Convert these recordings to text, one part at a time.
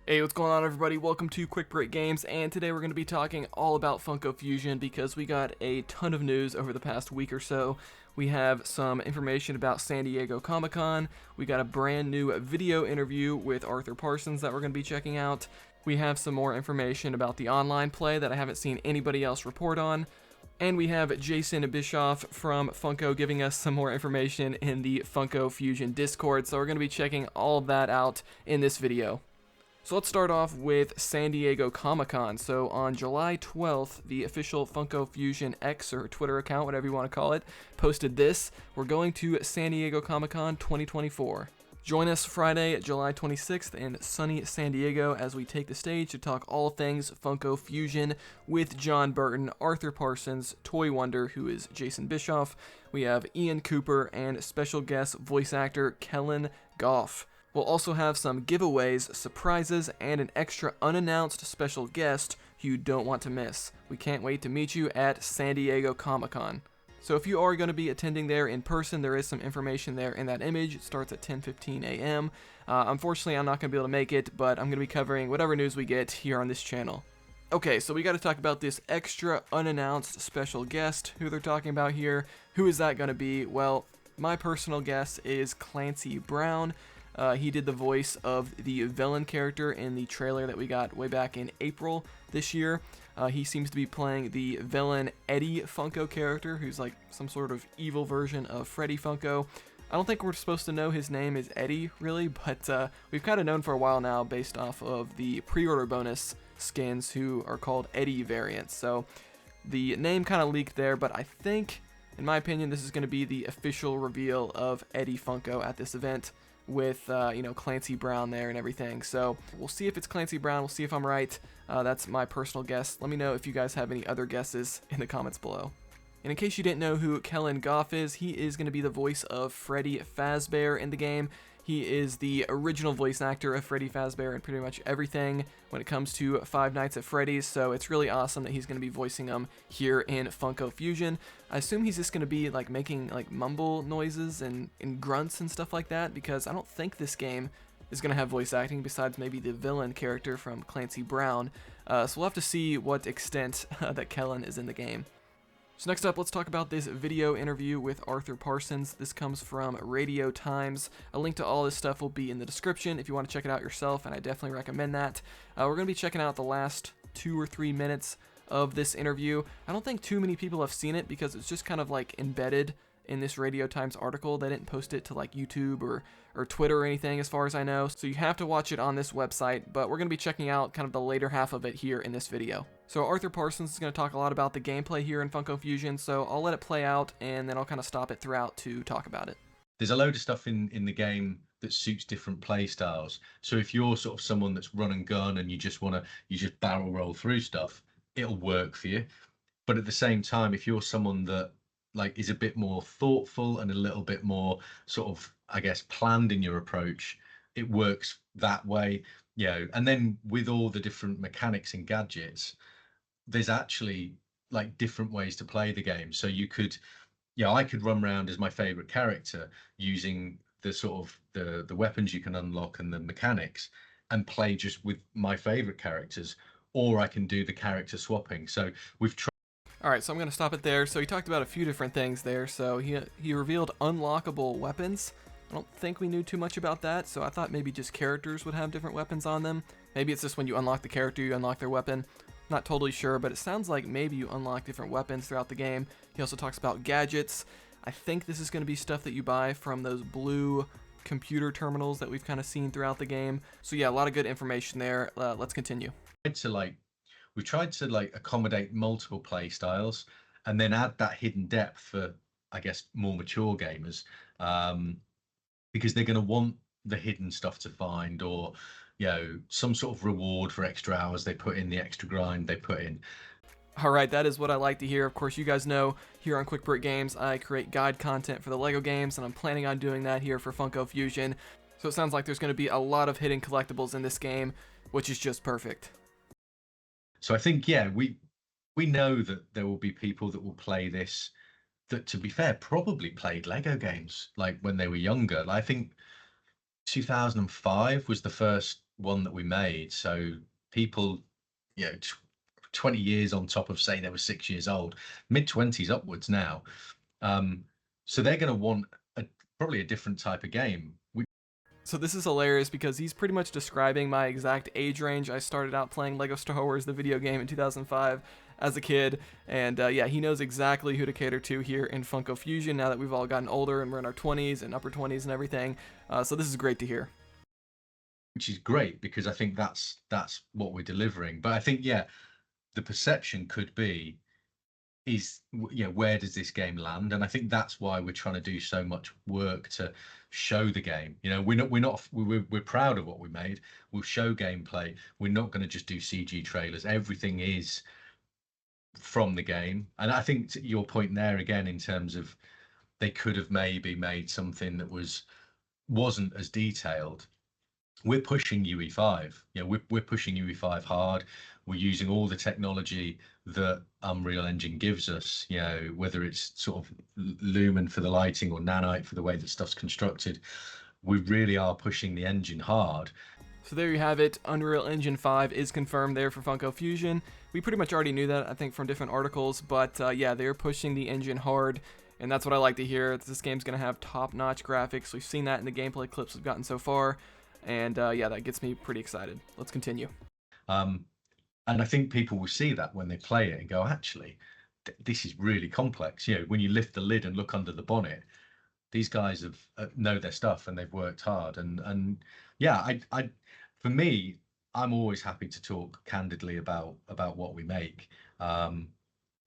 Hey, what's going on, everybody? Welcome to Quick Break Games, and today we're going to be talking all about Funko Fusion because we got a ton of news over the past week or so. We have some information about San Diego Comic-Con, we got a brand new video interview with Arthur Parsons that we're going to be checking out, we have some more information about the online play that I haven't seen anybody else report on, and we have Jason Bischoff from Funko giving us some more information in the Funko Fusion Discord, so we're going to be checking all of that out in this video. So let's start off with San Diego Comic-Con. So on July 12th, the official Funko Fusion X or Twitter account, whatever you want to call it, posted this. We're going to San Diego Comic-Con 2024. Join us Friday, July 26th in sunny San Diego as we take the stage to talk all things Funko Fusion with John Burton, Arthur Parsons, Toy Wonder, who is Jason Bischoff. We have Ian Cooper and special guest voice actor Kellen Goff. We'll also have some giveaways, surprises, and an extra unannounced special guest who you don't want to miss. We can't wait to meet you at San Diego Comic-Con. So if you are going to be attending there in person, there is some information there in that image. It starts at 10:15 a.m. Unfortunately, I'm not going to be able to make it, but I'm going to be covering whatever news we get here on this channel. Okay, so we got to talk about this extra unannounced special guest, who they're talking about here. Who is that going to be? Well, my personal guess is Clancy Brown. He did the voice of the villain character in the trailer that we got way back in April this year. He seems to be playing the villain Eddie Funko character, who's like some sort of evil version of Freddy Funko. I don't think we're supposed to know his name is Eddie, really, but we've kind of known for a while now based off of the pre-order bonus skins who are called Eddie variants. So the name kind of leaked there, but I think, in my opinion, this is going to be the official reveal of Eddie Funko at this event, with Clancy Brown there and everything. So we'll see if it's Clancy Brown. We'll see if I'm right. That's my personal guess. Let me know if you guys have any other guesses in the comments below. And in case you didn't know who Kellen Goff is, he is going to be the voice of Freddy Fazbear in the game. He is the original voice actor of Freddy Fazbear in pretty much everything when it comes to Five Nights at Freddy's, so it's really awesome that he's going to be voicing him here in Funko Fusion. I assume he's just going to be like making like mumble noises and grunts and stuff like that, because I don't think this game is going to have voice acting besides maybe the villain character from Clancy Brown. So we'll have to see what extent that Kellen is in the game. So next up, let's talk about this video interview with Arthur Parsons. This comes from RadioTimes. A link to all this stuff will be in the description if you want to check it out yourself, and I definitely recommend that. We're going to be checking out the last 2 or 3 minutes of this interview. I don't think too many people have seen it because it's just kind of like embedded in this RadioTimes article. They didn't post it to like YouTube or Twitter or anything as far as I know, so you have to watch it on this website, but we're going to be checking out kind of the later half of it here in this video. So Arthur Parsons is going to talk a lot about the gameplay here in Funko Fusion, so I'll let it play out and then I'll kind of stop it throughout to talk about it. There's a load of stuff in the game that suits different play styles. So if you're sort of someone that's run and gun and you just barrel roll through stuff, it'll work for you. But at the same time, if you're someone that like is a bit more thoughtful and a little bit more sort of, I guess, planned in your approach, it works that way. And then with all the different mechanics and gadgets, there's actually like different ways to play the game. So you could, I could run around as my favorite character using the sort of the weapons you can unlock and the mechanics and play just with my favorite characters, or I can do the character swapping. So we've tried. All right, so I'm going to stop it there. So he talked about a few different things there. So he revealed unlockable weapons. I don't think we knew too much about that, so I thought maybe just characters would have different weapons on them. Maybe it's just when you unlock the character, you unlock their weapon. Not totally sure, but it sounds like maybe you unlock different weapons throughout the game. He also talks about gadgets. I think this is going to be stuff that you buy from those blue computer terminals that we've kind of seen throughout the game. So yeah, a lot of good information there. Let's continue. We've tried to accommodate multiple play styles and then add that hidden depth for, I guess, more mature gamers, because they're going to want the hidden stuff to find, or some sort of reward for extra hours they put in, the extra grind they put in. All right, that is what I like to hear. Of course, you guys know here on Quick Break Games, I create guide content for the LEGO games, and I'm planning on doing that here for Funko Fusion. So it sounds like there's going to be a lot of hidden collectibles in this game, which is just perfect. So I think, we know that there will be people that will play this that, to be fair, probably played LEGO games like when they were younger. I think 2005 was the first one that we made. So people, 20 years on top of saying they were 6 years old, mid-20s upwards now. So they're going to want probably a different type of game. So this is hilarious because he's pretty much describing my exact age range. I started out playing Lego Star Wars, the video game, in 2005 as a kid, and yeah, he knows exactly who to cater to here in Funko Fusion now that we've all gotten older and we're in our 20s and upper 20s and everything. So this is great to hear. Which is great because I think that's what we're delivering. But I think, yeah, the perception could be is, where does this game land? And I think that's why we're trying to do so much work to show the game. We're proud of what we made. We'll show gameplay. We're not going to just do CG trailers. Everything is from the game. And I think to your point there again, in terms of they could have maybe made something that wasn't as detailed. We're pushing UE5. We're pushing UE5 hard. We're using all the technology that Unreal Engine gives us, whether it's sort of Lumen for the lighting or Nanite for the way that stuff's constructed. We really are pushing the engine hard. So there you have it. Unreal Engine 5 is confirmed there for Funko Fusion. We pretty much already knew that, I think, from different articles, but yeah, they're pushing the engine hard, and that's what I like to hear. This game's going to have top-notch graphics. We've seen that in the gameplay clips we've gotten so far. And yeah, that gets me pretty excited. Let's continue. And I think people will see that when they play it and go, actually, this is really complex. When you lift the lid and look under the bonnet, these guys know their stuff and they've worked hard. And yeah, for me, I'm always happy to talk candidly about what we make. And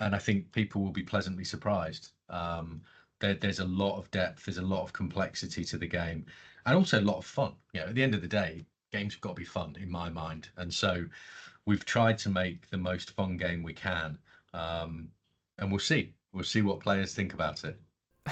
I think people will be pleasantly surprised. There's a lot of depth, there's a lot of complexity to the game, and also a lot of fun. At the end of the day, games have got to be fun in my mind, and so we've tried to make the most fun game we can, and we'll see what players think about it.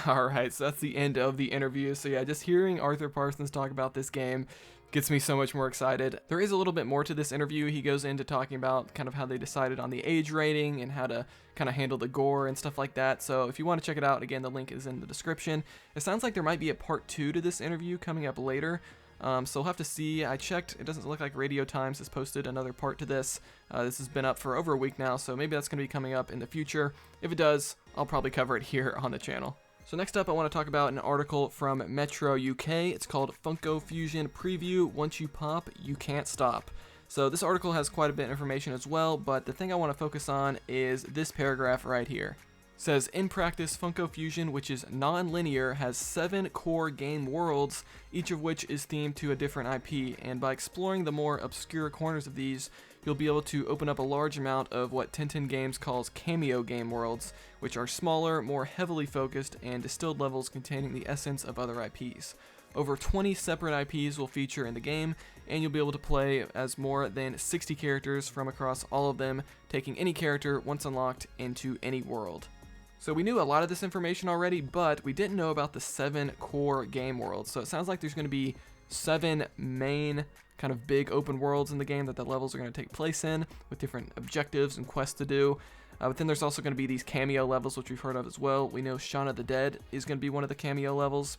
All right, so that's the end of the interview. So yeah, just hearing Arthur Parsons talk about this game gets me so much more excited. There is a little bit more to this interview. He goes into talking about kind of how they decided on the age rating and how to kind of handle the gore and stuff like that. So if you want to check it out, again, the link is in the description. It sounds like there might be a part 2 to this interview coming up later. So we'll have to see. I checked. It doesn't look like RadioTimes has posted another part to this. This has been up for over a week now, so maybe that's going to be coming up in the future. If it does, I'll probably cover it here on the channel. So next up, I want to talk about an article from Metro UK. It's called Funko Fusion Preview. Once you pop, you can't stop. So this article has quite a bit of information as well, but the thing I want to focus on is this paragraph right here. It says, in practice, Funko Fusion, which is non-linear, has 7 core game worlds, each of which is themed to a different IP, and by exploring the more obscure corners of these, you'll be able to open up a large amount of what Tintin Games calls cameo game worlds, which are smaller, more heavily focused, and distilled levels containing the essence of other IPs. Over 20 separate IPs will feature in the game, and you'll be able to play as more than 60 characters from across all of them, taking any character, once unlocked, into any world. So we knew a lot of this information already, but we didn't know about the 7 core game worlds. So it sounds like there's going to be 7 main kind of big open worlds in the game that the levels are going to take place in, with different objectives and quests to do. But then there's also going to be these cameo levels, which we've heard of as well. We know Shaun of the Dead is going to be one of the cameo levels.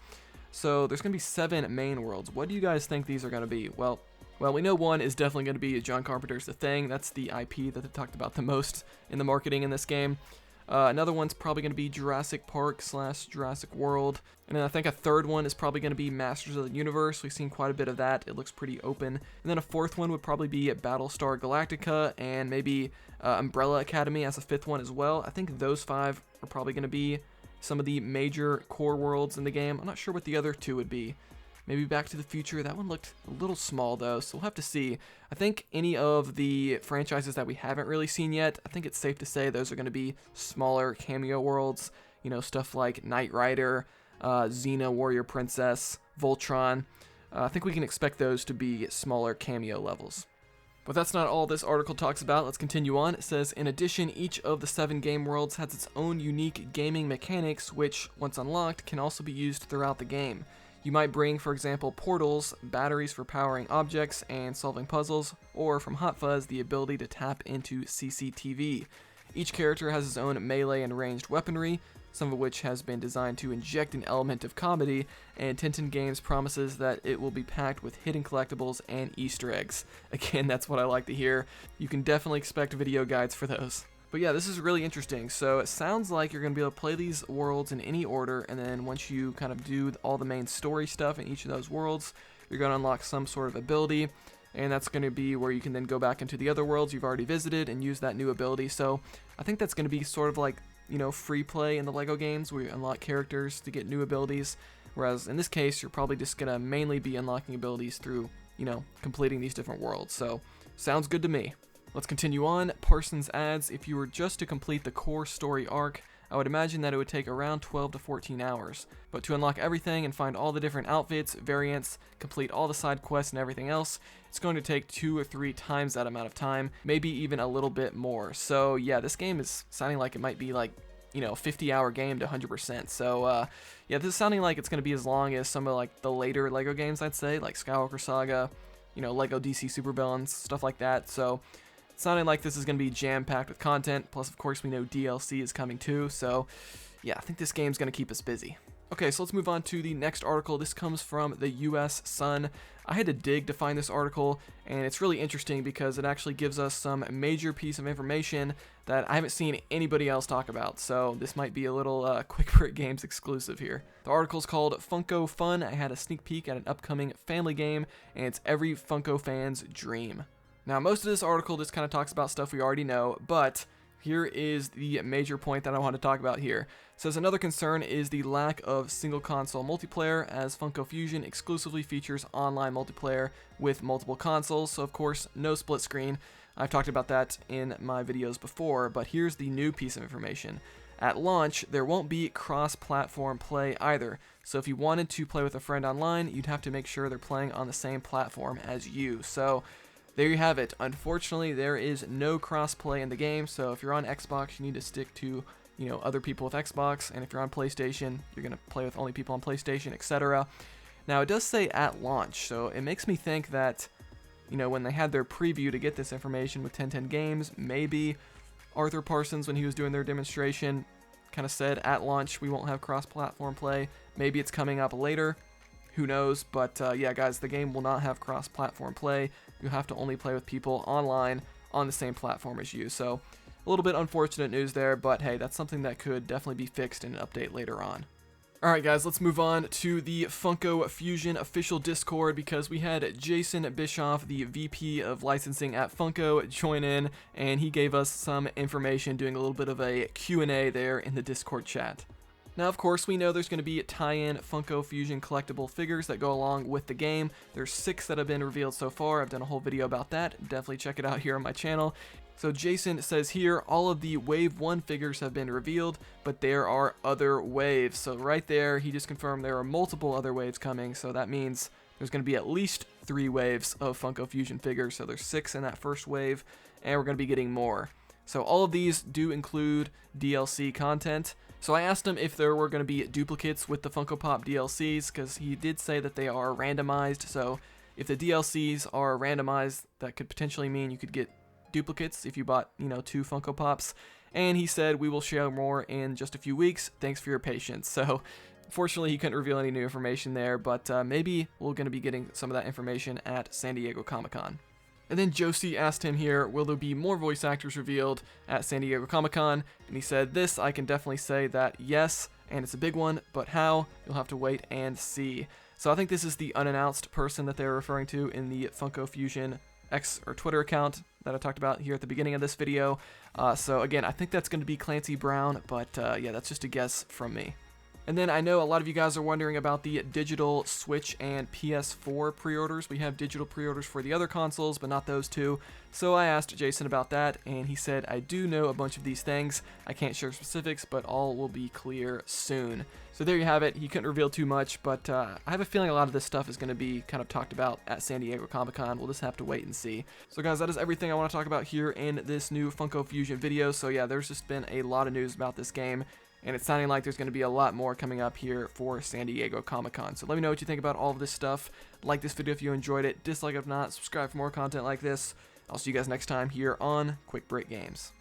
So there's going to be 7 main worlds. What do you guys think these are going to be? Well, we know one is definitely going to be John Carpenter's The Thing. That's the IP that they talked about the most in the marketing in this game. Another one's probably going to be Jurassic Park / Jurassic World. And then I think a third one is probably going to be Masters of the Universe. We've seen quite a bit of that. It looks pretty open. And then a fourth one would probably be Battlestar Galactica, and maybe Umbrella Academy as a 5th one as well. I think those 5 are probably going to be some of the major core worlds in the game. I'm not sure what the other 2 would be. Maybe Back to the Future. That one looked a little small, though, so we'll have to see. I think any of the franchises that we haven't really seen yet, I think it's safe to say those are going to be smaller cameo worlds. Stuff like Knight Rider, Xena Warrior Princess, Voltron. I think we can expect those to be smaller cameo levels. But that's not all this article talks about. Let's continue on. It says, in addition, each of the 7 game worlds has its own unique gaming mechanics, which, once unlocked, can also be used throughout the game. You might bring, for example, portals, batteries for powering objects and solving puzzles, or from Hot Fuzz, the ability to tap into CCTV. Each character has his own melee and ranged weaponry, some of which has been designed to inject an element of comedy, and Tintin Games promises that it will be packed with hidden collectibles and Easter eggs. Again, that's what I like to hear. You can definitely expect video guides for those. But yeah, this is really interesting. So it sounds like you're going to be able to play these worlds in any order, and then once you kind of do all the main story stuff in each of those worlds, you're going to unlock some sort of ability, and that's going to be where you can then go back into the other worlds you've already visited and use that new ability. So I think that's going to be sort of like, you know, free play in the LEGO games where you unlock characters to get new abilities, whereas in this case, you're probably just going to mainly be unlocking abilities through, you know, completing these different worlds. So sounds good to me. Let's continue on. Parsons adds, if you were just to complete the core story arc, I would imagine that it would take around 12 to 14 hours. But to unlock everything and find all the different outfits, variants, complete all the side quests and everything else, it's going to take 2 or 3 times that amount of time, maybe even a little bit more. So yeah, this game is sounding like it might be like, you know, 50-hour game to 100%. So yeah, this is sounding like it's going to be as long as some of like the later LEGO games, I'd say, like Skywalker Saga, you know, LEGO DC Supervillains, stuff like that. So sounding like this is going to be jam-packed with content, plus of course we know DLC is coming too, so yeah, I think this game's going to keep us busy. Okay, so let's move on to the next article. This comes from the US Sun. I had to dig to find this article, and it's really interesting because it actually gives us some major piece of information that I haven't seen anybody else talk about, so this might be a little Quick Break Games exclusive here. The article's called Funko Fun. I had a sneak peek at an upcoming family game, and it's every Funko fan's dream. Now, most of this article just kind of talks about stuff we already know, but here is the major point that I want to talk about here. It says another concern is the lack of single console multiplayer, as Funko Fusion exclusively features online multiplayer with multiple consoles, so of course no split screen. I've talked about that in my videos before, but here's the new piece of information. At launch, there won't be cross-platform play either, so if you wanted to play with a friend online, you'd have to make sure they're playing on the same platform as you. So there you have it. Unfortunately, there is no cross-play in the game, so if you're on Xbox, you need to stick to, you know, other people with Xbox, and if you're on PlayStation, you're going to play with only people on PlayStation, etc. Now, it does say at launch, so it makes me think that, you know, when they had their preview to get this information with 1010 Games, maybe Arthur Parsons, when he was doing their demonstration, kind of said at launch we won't have cross-platform play. Maybe it's coming up later. Who knows? But yeah, guys, the game will not have cross-platform play. You'll have to only play with people online on the same platform as you. So a little bit unfortunate news there, but hey, that's something that could definitely be fixed in an update later on. Alright guys, let's move on to the Funko Fusion official Discord, because we had Jason Bischoff, the VP of licensing at Funko, join in, and he gave us some information doing a little bit of a Q&A there in the Discord chat. Now, of course, we know there's going to be tie-in Funko Fusion collectible figures that go along with the game. There's 6 that have been revealed so far. I've done a whole video about that. Definitely check it out here on my channel. So Jason says here, all of the Wave 1 figures have been revealed, but there are other waves. So right there, he just confirmed there are multiple other waves coming. So that means there's going to be at least 3 waves of Funko Fusion figures. So there's 6 in that first wave, and we're going to be getting more. So all of these do include DLC content. So I asked him if there were going to be duplicates with the Funko Pop DLCs, because he did say that they are randomized. So if the DLCs are randomized, that could potentially mean you could get duplicates if you bought, you know, 2 Funko Pops. And he said, we will share more in just a few weeks. Thanks for your patience. So fortunately, he couldn't reveal any new information there, but maybe we're going to be getting some of that information at San Diego Comic-Con. And then Josie asked him here, will there be more voice actors revealed at San Diego Comic-Con? And he said, this, I can definitely say that yes, and it's a big one, but how? You'll have to wait and see. So I think this is the unannounced person that they're referring to in the Funko Fusion X or Twitter account that I talked about here at the beginning of this video. So again, I think that's going to be Clancy Brown, but yeah, that's just a guess from me. And then I know a lot of you guys are wondering about the digital Switch and PS4 pre-orders. We have digital pre-orders for the other consoles, but not those two. So I asked Jason about that, and he said, I do know a bunch of these things. I can't share specifics, but all will be clear soon. So there you have it. He couldn't reveal too much, but I have a feeling a lot of this stuff is going to be kind of talked about at San Diego Comic-Con. We'll just have to wait and see. So guys, that is everything I want to talk about here in this new Funko Fusion video. So yeah, there's just been a lot of news about this game, and it's sounding like there's going to be a lot more coming up here for San Diego Comic-Con. So let me know what you think about all of this stuff. Like this video if you enjoyed it. Dislike if not. Subscribe for more content like this. I'll see you guys next time here on Quick Break Games.